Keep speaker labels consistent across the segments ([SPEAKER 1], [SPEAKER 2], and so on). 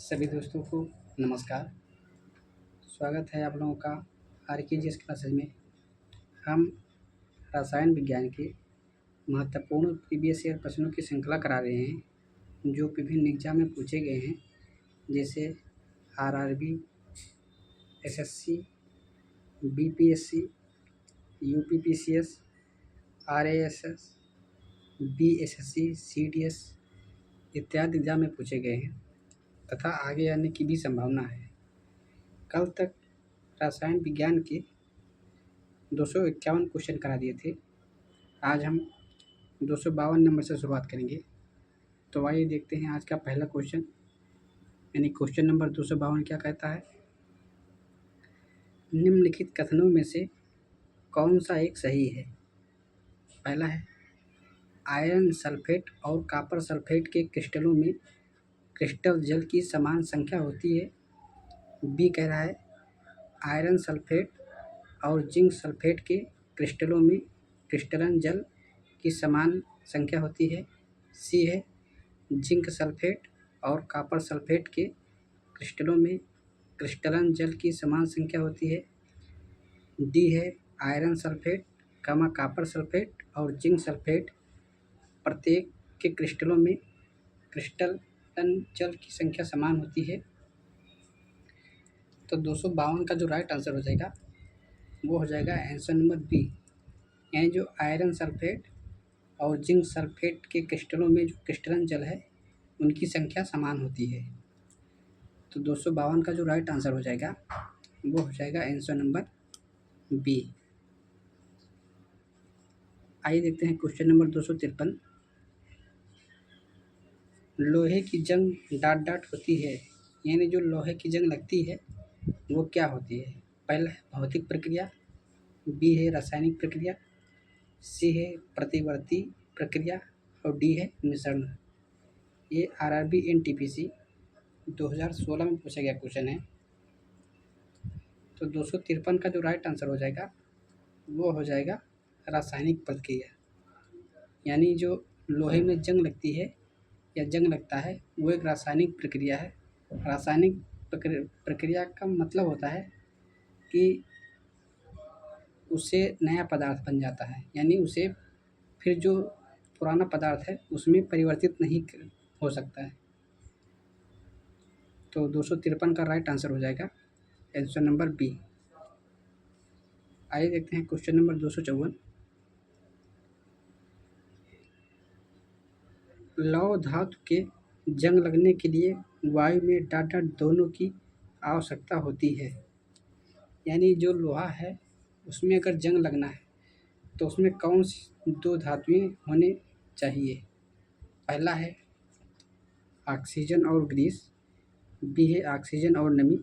[SPEAKER 1] सभी दोस्तों को नमस्कार। स्वागत है आप लोगों का आरकेजीएस क्लासेज में। हम रसायन विज्ञान के महत्वपूर्ण प्रीवियस ईयर प्रश्नों की श्रृंखला करा रहे हैं जो विभिन्न एग्जाम में पूछे गए हैं, जैसे RRB, SSC, BPSC, UPPCS, RASS, BSSC, CDS इत्यादि एग्जाम में पूछे गए हैं तथा आगे आने की भी संभावना है। कल तक रसायन विज्ञान के 251 क्वेश्चन करा दिए थे। आज हम 252 नंबर से शुरुआत करेंगे। तो आइए देखते हैं आज का पहला क्वेश्चन, यानी क्वेश्चन नंबर 252 क्या कहता है। निम्नलिखित कथनों में से कौन सा एक सही है। पहला है, आयरन सल्फेट और कॉपर सल्फेट के क्रिस्टलों में क्रिस्टल जल की समान संख्या होती है। बी कह रहा है, आयरन सल्फेट और जिंक सल्फेट के क्रिस्टलों में क्रिस्टलन जल की समान संख्या होती है। सी है, जिंक सल्फेट और कॉपर सल्फेट के क्रिस्टलों में क्रिस्टलन जल की समान संख्या होती है। डी है, आयरन सल्फेट कॉपर सल्फेट और जिंक सल्फेट प्रत्येक के क्रिस्टलों में क्रिस्टलन जल की संख्या समान होती है। तो 252 का जो राइट आंसर हो जाएगा वो हो जाएगा आंसर नंबर बी, यानी जो आयरन सल्फेट और जिंक सल्फेट के क्रिस्टलों में जो क्रिस्टलन जल है उनकी संख्या समान होती है। तो 252 का जो राइट आंसर हो जाएगा वो हो जाएगा आंसर नंबर बी। आइए देखते हैं क्वेश्चन नंबर 253। लोहे की जंग डाट डाट होती है, यानी जो लोहे की जंग लगती है वो क्या होती है। पहला है भौतिक प्रक्रिया, बी है रासायनिक प्रक्रिया, सी है प्रतिवर्ती प्रक्रिया और डी है मिश्रण। ये आरआरबी एनटीपीसी 2016 में पूछा गया क्वेश्चन है। तो 253 का जो राइट आंसर हो जाएगा वो हो जाएगा रासायनिक प्रक्रिया, यानी जो लोहे में जंग लगती है या जंग लगता है वो एक रासायनिक प्रक्रिया है। रासायनिक प्रक्रिया का मतलब होता है कि उससे नया पदार्थ बन जाता है, यानी उसे फिर जो पुराना पदार्थ है उसमें परिवर्तित नहीं हो सकता है। तो 253 का राइट आंसर हो जाएगा आंसर नंबर बी। आइए देखते हैं क्वेश्चन नंबर 254। लौह धातु के जंग लगने के लिए वायु में डाट डाट दोनों की आवश्यकता होती है, यानी जो लोहा है उसमें अगर जंग लगना है तो उसमें कौन सी दो धातुएं होने चाहिए। पहला है ऑक्सीजन और ग्रीस, बी है ऑक्सीजन और नमी,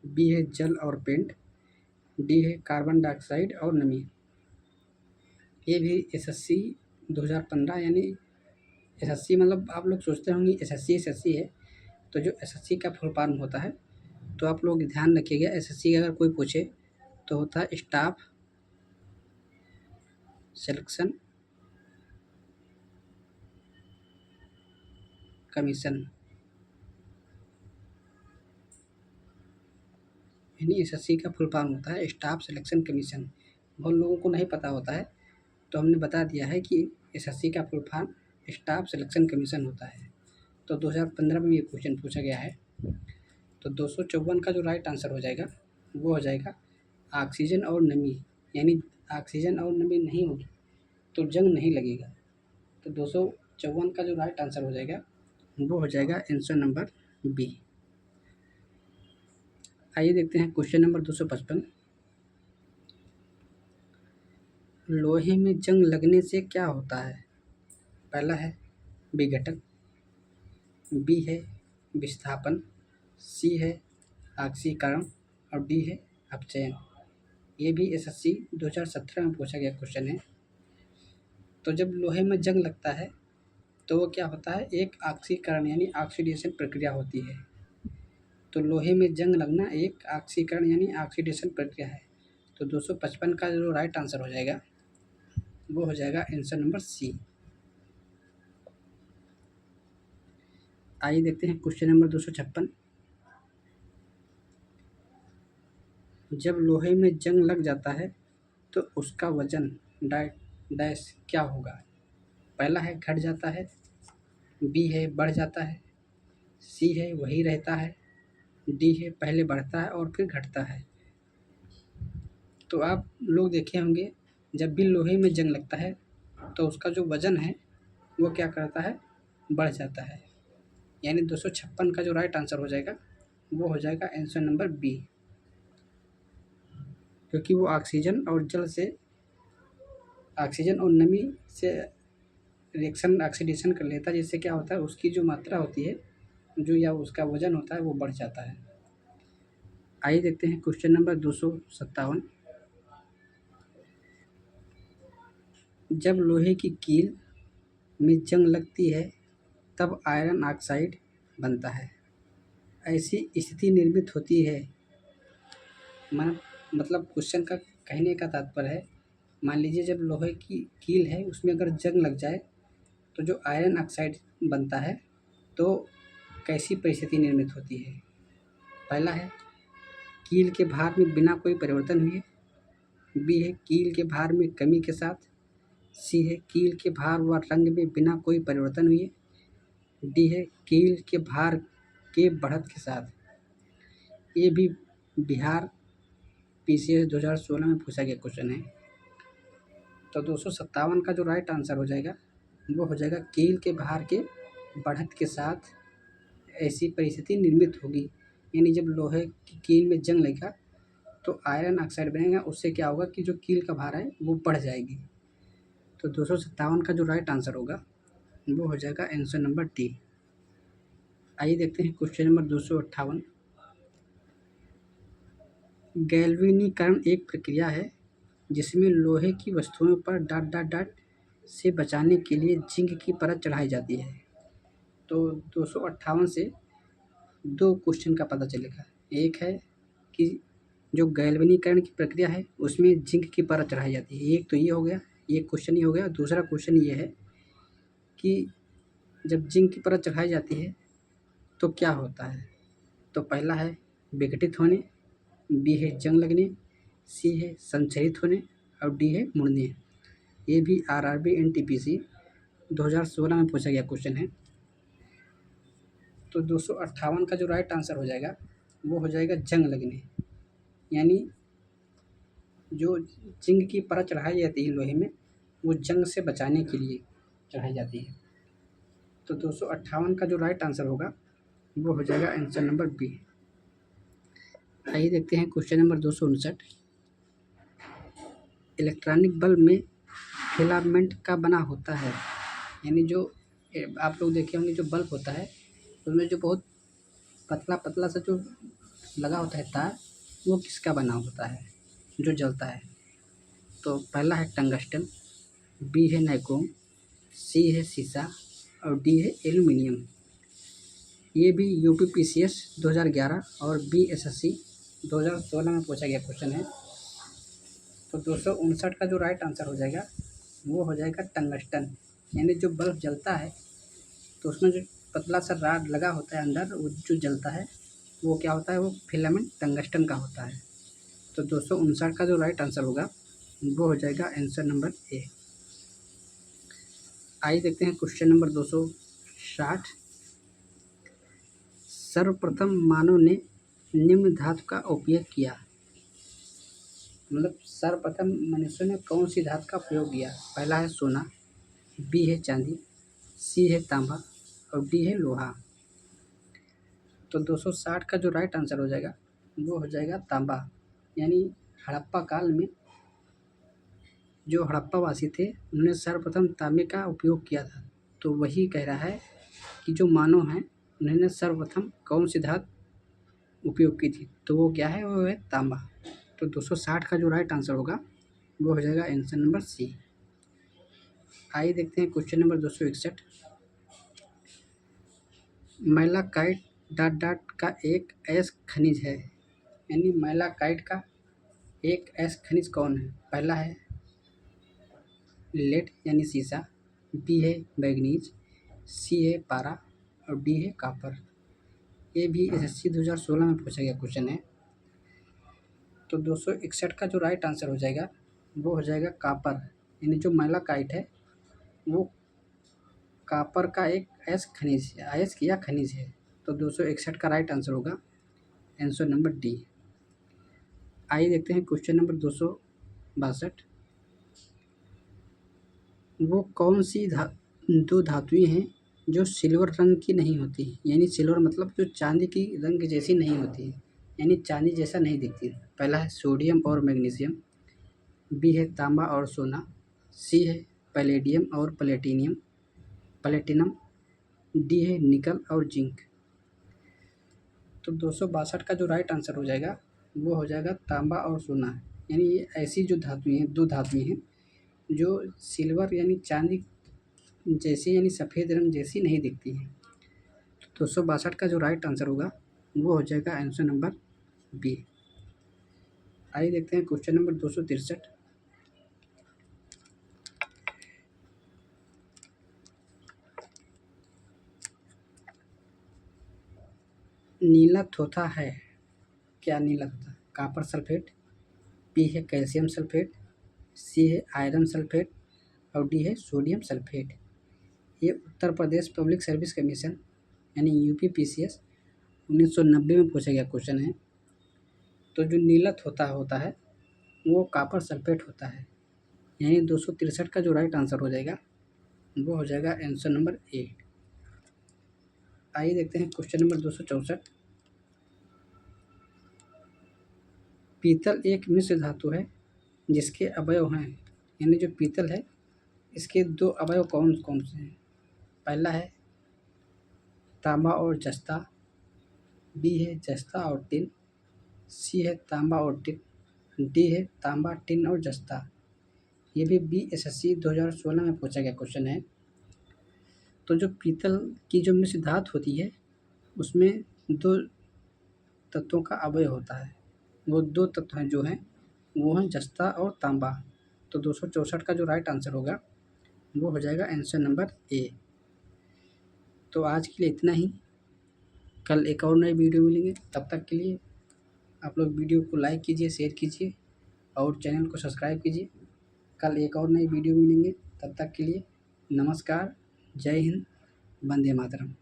[SPEAKER 1] बी है जल और पेंट, डी है कार्बन डाइऑक्साइड और नमी। ये भी एसएससी 2015, यानी एसएससी मतलब आप लोग सोचते होंगे एसएससी है, तो जो एसएससी का फुल फॉर्म होता है तो आप लोग ध्यान रखिएगा। एसएससी अगर कोई पूछे तो होता है स्टाफ सिलेक्शन कमीशन, यानी एसएससी का फुल फॉर्म होता है स्टाफ सिलेक्शन कमीशन। बहुत लोगों को नहीं पता होता है तो हमने बता दिया है कि एसएससी का full form staff selection commission होता है। तो 2015 में ये क्वेश्चन पूछा गया है। तो 254 का जो राइट आंसर हो जाएगा वो हो जाएगा ऑक्सीजन और नमी, यानी ऑक्सीजन और नमी नहीं होगी तो जंग नहीं लगेगा। तो 254 का जो राइट आंसर हो जाएगा वो हो जाएगा आंसर नंबर बी। आइए देखते हैं क्वेश्चन नंबर 255। लोहे में जंग लगने से क्या होता है। पहला है विघटन, बी है विस्थापन, सी है ऑक्सीकरण और डी है अपचयन। ये भी एसएससी 2017 में पूछा गया क्वेश्चन है। तो जब लोहे में जंग लगता है तो वो क्या होता है, एक ऑक्सीकरण यानी ऑक्सीडेशन प्रक्रिया होती है। तो लोहे में जंग लगना एक ऑक्सीकरण यानी ऑक्सीडेशन प्रक्रिया है। तो 255 का जो राइट आंसर हो जाएगा वो हो जाएगा आंसर नंबर सी। आइए देखते हैं क्वेश्चन नंबर 256। जब लोहे में जंग लग जाता है तो उसका वजन डैश क्या होगा। पहला है घट जाता है, बी है बढ़ जाता है, सी है वही रहता है, डी है पहले बढ़ता है और फिर घटता है। तो आप लोग देखे होंगे जब भी लोहे में जंग लगता है तो उसका जो वज़न है वो क्या करता है, बढ़ जाता है। यानी 256 का जो राइट आंसर हो जाएगा वो हो जाएगा आंसर नंबर बी, क्योंकि वो ऑक्सीजन और नमी से रिएक्शन ऑक्सीडेशन कर लेता है, जिससे क्या होता है उसकी जो मात्रा होती है जो या उसका वज़न होता है वो बढ़ जाता है। आइए देखते हैं क्वेश्चन नंबर 257। जब लोहे की कील में जंग लगती है तब आयरन ऑक्साइड बनता है। ऐसी स्थिति निर्मित होती है, मतलब क्वेश्चन का कहने का तात्पर्य है, मान लीजिए जब लोहे की कील है उसमें अगर जंग लग जाए तो जो आयरन ऑक्साइड बनता है तो कैसी परिस्थिति निर्मित होती है। पहला है कील के भार में बिना कोई परिवर्तन हुए, बी है कील के भार में कमी के साथ, सी है कील के भार व रंग में बिना कोई परिवर्तन हुए, डी है कील के भार के बढ़त के साथ। ये भी बिहार PCS 2016 में पूछा गया क्वेश्चन है। तो 257 का जो राइट आंसर हो जाएगा वो हो जाएगा कील के भार के बढ़त के साथ ऐसी परिस्थिति निर्मित होगी। यानी जब लोहे की कील में जंग लगेगा तो आयरन ऑक्साइड बनेगा, उससे क्या होगा कि जो कील का भार है वो बढ़ जाएगी। तो 257 का जो राइट आंसर होगा वो हो जाएगा आंसर नंबर डी। आइए देखते हैं क्वेश्चन नंबर 258। गैल्वेनीकरण एक प्रक्रिया है जिसमें लोहे की वस्तुओं पर डॉट से बचाने के लिए जिंक की परत चढ़ाई जाती है। तो 258 से दो क्वेश्चन का पता चलेगा। एक है कि जो गैल्वेनीकरण की प्रक्रिया है उसमें जिंक की परत चढ़ाई जाती है, एक तो ये हो गया, ये क्वेश्चन ये हो गया। दूसरा क्वेश्चन ये है कि जब जिंक की परत चढ़ाई जाती है तो क्या होता है। तो पहला है विघटित होने, बी है जंग लगने, सी है संचरित होने और डी है मुड़ने। ये भी RRB NTPC 2016 में पूछा गया क्वेश्चन है। तो 258 का जो राइट आंसर हो जाएगा वो हो जाएगा जंग लगने। यानी जो जिंक की परत चढ़ाई जाती है लोहे में वो जंग से बचाने के लिए चढ़ाई जाती है। तो 258 का जो राइट आंसर होगा वो हो जाएगा आंसर नंबर बी। आइए देखते हैं क्वेश्चन नंबर 259। इलेक्ट्रॉनिक बल्ब में फिलामेंट का बना होता है। यानी जो आप लोग देखे होंगे जो बल्ब होता है उसमें जो बहुत पतला पतला सा जो लगा होता है तार, वो किसका बना होता है जो जलता है। तो पहला है टंगस्टन, बी है नाइक्रोम, सी है शीशा और डी है एल्युमिनियम। ये भी UPPCS 2011 और BSSC 2016 में पूछा गया क्वेश्चन है। तो 259 का जो राइट आंसर हो जाएगा वो हो जाएगा टंगस्टन। यानी जो बल्ब जलता है तो उसमें जो पतला सा राड लगा होता है अंदर, वो जो जलता है वो क्या होता है, वो फिलामेंट टंगस्टन का होता है। तो 259 का जो राइट आंसर होगा वो हो जाएगा आंसर नंबर ए। आइए देखते हैं क्वेश्चन नंबर 260। सर्वप्रथम मानव ने निम्न धातु का उपयोग किया। मतलब सर्वप्रथम मनुष्य ने कौन सी धातु का प्रयोग किया। पहला है सोना, बी है चांदी, सी है तांबा और डी है लोहा। तो 260 का जो राइट आंसर हो जाएगा वो हो जाएगा तांबा। यानी हड़प्पा काल में जो हड़प्पावासी थे उन्होंने सर्वप्रथम तांबे का उपयोग किया था। तो वही कह रहा है कि जो मानव हैं उन्होंने सर्वप्रथम कौन सी धातु उपयोग की थी, तो वो क्या है, वो है तांबा। तो 260 का जो राइट आंसर होगा वो हो जाएगा आंसर नंबर सी। आइए देखते हैं क्वेश्चन नंबर 261। मैलाकाइट का एक ऐसा खनिज है। यानी मैलाकाइट का एक ऐसा खनिज कौन है। पहला है लेड यानी सीसा, बी है मैग्नीज, सी है पारा और डी है कॉपर। ये भी SSC 2016 में पूछा गया क्वेश्चन है। तो 261 का जो राइट आंसर हो जाएगा वो हो जाएगा कापर, यानी जो मैलाकाइट है वो कापर का एक अयस्क खनिज है। तो 261 का राइट आंसर होगा आंसर नंबर डी। आइए देखते हैं क्वेश्चन नंबर 262। वो कौन सी दो धातुएं हैं जो सिल्वर रंग की नहीं होती, यानी सिल्वर मतलब जो चांदी की रंग जैसी नहीं होती है, यानी चांदी जैसा नहीं दिखती। पहला है सोडियम और मैग्नीशियम, बी है तांबा और सोना, सी है पैलेडियम और प्लेटिनम, डी है निकल और जिंक। तो 262 का जो राइट आंसर हो जाएगा वो हो जाएगा तांबा और सोना, यानी ये ऐसी जो धातुएं हैं, दो धातुएं हैं जो सिल्वर यानी चांदी जैसी यानी सफ़ेद रंग जैसी नहीं दिखती है। तो 262 का जो राइट आंसर होगा वो हो जाएगा आंसर नंबर बी। आइए देखते हैं क्वेश्चन नंबर 263। नीला थोथा है, क्या नीला थोथा? कॉपर सल्फेट, बी है कैल्शियम सल्फेट, सी है आयरन सल्फेट और डी है सोडियम सल्फेट। ये Uttar Pradesh public service commission यानी यूपीपीसीएस 1990 में पूछा गया क्वेश्चन है। तो जो नीला थोथा होता है वो कॉपर सल्फेट होता है, यानी 263 का जो राइट आंसर हो जाएगा वो हो जाएगा आंसर नंबर ए। आइए देखते हैं क्वेश्चन नंबर 264। पीतल एक मिश्र धातु है जिसके अवयव हैं, यानी जो पीतल है इसके दो अवयव कौन कौन से हैं? पहला है तांबा और जस्ता, बी है जस्ता और टिन, सी है तांबा और टिन, डी है तांबा टिन और जस्ता। ये भी बीएसएससी 2016 में पूछा गया क्वेश्चन है। तो जो पीतल की जो मिश्र धातु होती है उसमें दो तत्वों का अवयव होता है, वो दो तत्व हैं जो हैं वो हैं जस्ता और तांबा। तो 264 का जो राइट आंसर होगा वो हो जाएगा आंसर नंबर ए। तो आज के लिए इतना ही, कल एक और नई वीडियो मिलेंगे। तब तक के लिए आप लोग वीडियो को लाइक कीजिए, शेयर कीजिए और चैनल को सब्सक्राइब कीजिए। कल एक और नई वीडियो मिलेंगे, तब तक के लिए नमस्कार, जय हिंद, वंदे मातरम।